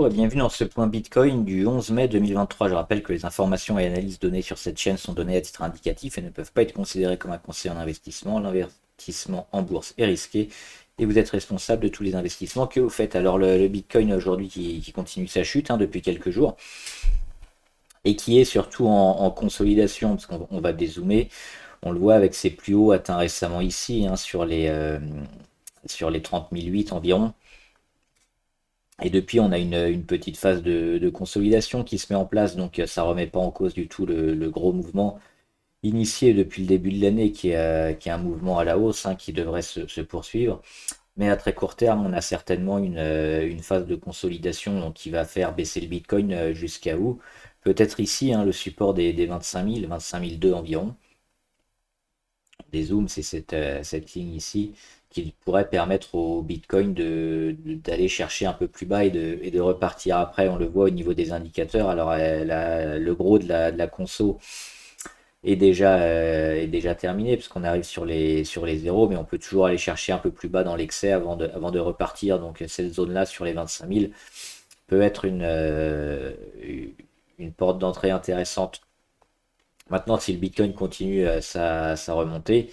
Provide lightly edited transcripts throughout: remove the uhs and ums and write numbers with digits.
bonjour et bienvenue dans ce point Bitcoin du 11 mai 2023. Je rappelle que les informations et analyses données sur cette chaîne sont données à titre indicatif et ne peuvent pas être considérées comme un conseil en investissement. L'investissement en bourse est risqué et vous êtes responsable de tous les investissements que vous faites. Alors le Bitcoin aujourd'hui qui continue sa chute depuis quelques jours et qui est surtout en consolidation parce qu'on va dézoomer. On le voit avec ses plus hauts atteints récemment ici sur les 30 008 environ. Et depuis, on a une petite phase de consolidation qui se met en place, donc ça remet pas en cause du tout le gros mouvement initié depuis le début de l'année, qui est un mouvement à la hausse, qui devrait se poursuivre. Mais à très court terme, on a certainement une phase de consolidation donc, qui va faire baisser le Bitcoin jusqu'à où? Peut-être ici, le support des 25 000, 25 200 environ. Des zooms, c'est cette ligne ici qui pourrait permettre au Bitcoin d'aller chercher un peu plus bas et de repartir après. On le voit au niveau des indicateurs. Alors le gros de la conso est déjà terminé puisqu'on arrive sur les zéros, mais on peut toujours aller chercher un peu plus bas dans l'excès avant de repartir. Donc cette zone-là sur les 25 000 peut être une porte d'entrée intéressante. Maintenant, si le Bitcoin continue sa remontée,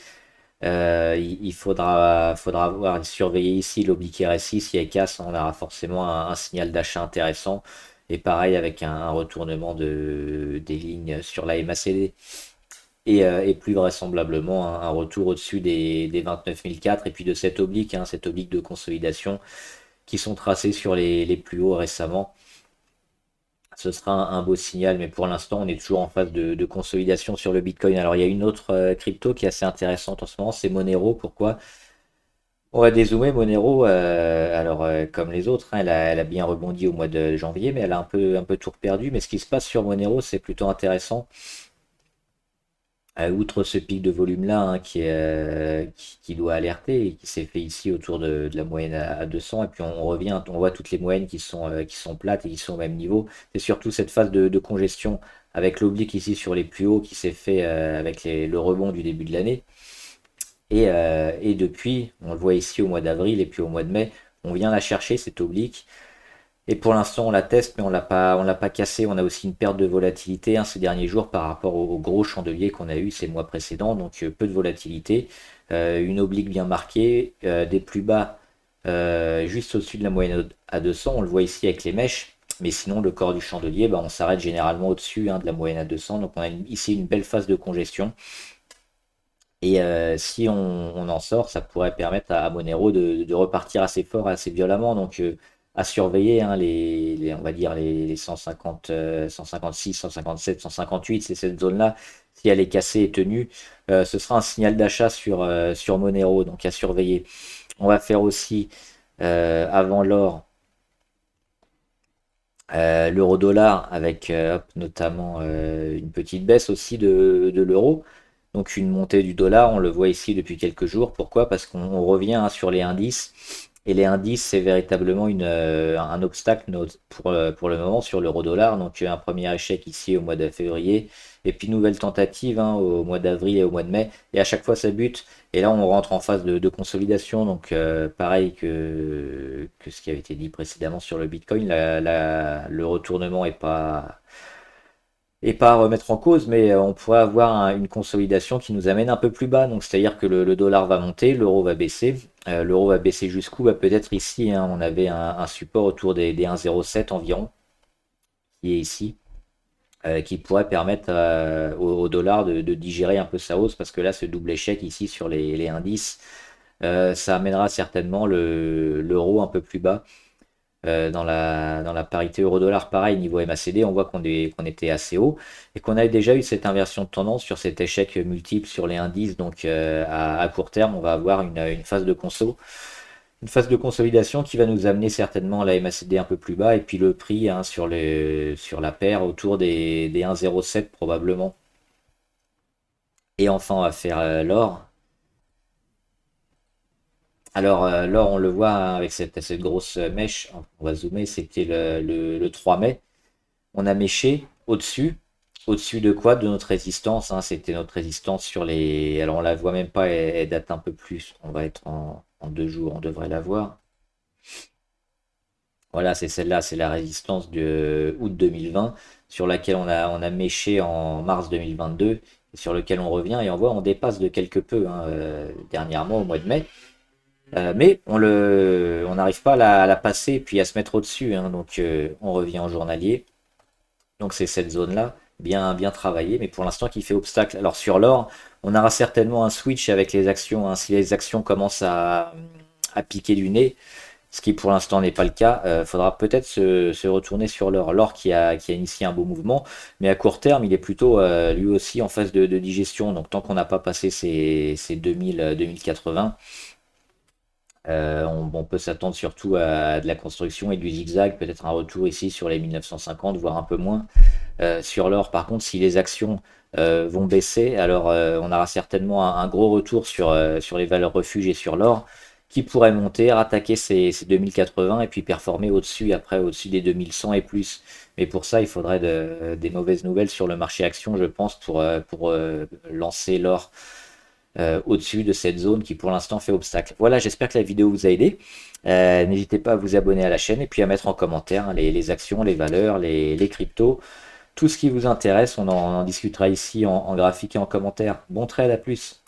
il faudra voir, surveiller ici l'oblique RSI. Si elle casse, on aura forcément un signal d'achat intéressant. Et pareil avec un retournement des lignes sur la MACD. Et plus vraisemblablement un retour au-dessus des 29 004 et puis de cette oblique de consolidation qui sont tracés sur les plus hauts récemment. Ce sera un beau signal, mais pour l'instant, on est toujours en phase de consolidation sur le Bitcoin. Alors, il y a une autre crypto qui est assez intéressante en ce moment, c'est Monero. Pourquoi? On va dézoomer Monero. Alors, comme les autres, elle a bien rebondi au mois de janvier, mais elle a un peu tout perdu. Mais ce qui se passe sur Monero, c'est plutôt intéressant. Outre ce pic de volume-là qui doit alerter et qui s'est fait ici autour de la moyenne à 200, et puis on revient, on voit toutes les moyennes qui sont plates et qui sont au même niveau. C'est surtout cette phase de congestion avec l'oblique ici sur les plus hauts qui s'est fait avec le rebond du début de l'année. Et depuis, on le voit ici au mois d'avril et puis au mois de mai, on vient la chercher cette oblique. Et pour l'instant, on la teste, mais on l'a pas cassé. On a aussi une perte de volatilité ces derniers jours par rapport au gros chandelier qu'on a eu ces mois précédents. Donc peu de volatilité, une oblique bien marquée, des plus bas juste au-dessus de la moyenne à 200. On le voit ici avec les mèches. Mais sinon, le corps du chandelier, on s'arrête généralement au-dessus de la moyenne à 200. Donc on a ici une belle phase de congestion. Et si on en sort, ça pourrait permettre à Monero de repartir assez fort, assez violemment. Donc à surveiller on va dire les 150, 156, 157, 158, c'est cette zone-là. Si elle est cassée et tenue, ce sera un signal d'achat sur Monero. Donc à surveiller. On va faire aussi avant l'or l'euro-dollar avec notamment une petite baisse aussi de l'euro. Donc une montée du dollar, on le voit ici depuis quelques jours. Pourquoi? Parce qu'on revient sur les indices. Et les indices, c'est véritablement un obstacle pour le moment sur l'euro-dollar. Donc un premier échec ici au mois de février. Et puis nouvelle tentative au mois d'avril et au mois de mai. Et à chaque fois, ça bute. Et là, on rentre en phase de consolidation. Donc pareil que ce qui avait été dit précédemment sur le Bitcoin, le retournement est pas à remettre en cause, mais on pourrait avoir une consolidation qui nous amène un peu plus bas. Donc, c'est-à-dire que le dollar va monter, l'euro va baisser. L'euro va baisser jusqu'où? Peut-être ici, on avait un support autour des 1,07 environ, qui est ici, qui pourrait permettre au dollar de digérer un peu sa hausse, parce que là, ce double échec ici sur les indices, ça amènera certainement l'euro un peu plus bas. Dans la parité euro-dollar, pareil, niveau MACD, on voit qu'on était assez haut et qu'on a déjà eu cette inversion de tendance sur cet échec multiple sur les indices. Donc à court terme, on va avoir une phase de une phase de consolidation qui va nous amener certainement la MACD un peu plus bas et puis le prix sur la paire autour des 1,07 probablement. Et enfin, on va faire l'or. Alors, l'or, on le voit avec cette grosse mèche. On va zoomer, c'était le 3 mai. On a méché au-dessus de quoi? De notre résistance. C'était notre résistance sur les. Alors on la voit même pas, elle date un peu plus. On va être en 2 jours, on devrait la voir. Voilà, c'est celle-là, c'est la résistance de août 2020 sur laquelle on a méché en mars 2022 et sur lequel on revient et on voit on dépasse de quelque peu hein, dernièrement au mois de mai. Mais on n'arrive pas à la passer et puis à se mettre au-dessus, hein, donc on revient en journalier. Donc c'est cette zone-là, bien, bien travaillée, mais pour l'instant qui fait obstacle. Alors sur l'or, on aura certainement un switch avec les actions, hein. Si les actions commencent à piquer du nez, ce qui pour l'instant n'est pas le cas, faudra peut-être se retourner sur l'or. L'or qui a initié un beau mouvement, mais à court terme, il est plutôt lui aussi en phase de digestion. Donc tant qu'on n'a pas passé ces 2000, 2080, on peut s'attendre surtout à de la construction et du zigzag, peut-être un retour ici sur les 1950, voire un peu moins. Sur l'or, par contre, si les actions vont baisser, alors on aura certainement un gros retour sur les valeurs refuges et sur l'or, qui pourrait monter, rattaquer ces 2080 et puis performer au-dessus, après au-dessus des 2100 et plus. Mais pour ça, il faudrait des mauvaises nouvelles sur le marché action, je pense, pour lancer l'or au-dessus de cette zone qui pour l'instant fait obstacle. Voilà, j'espère que la vidéo vous a aidé. N'hésitez pas à vous abonner à la chaîne et puis à mettre en commentaire hein, les actions, les valeurs, les cryptos. Tout ce qui vous intéresse, on en discutera ici en graphique et en commentaire. Bon trade, à plus.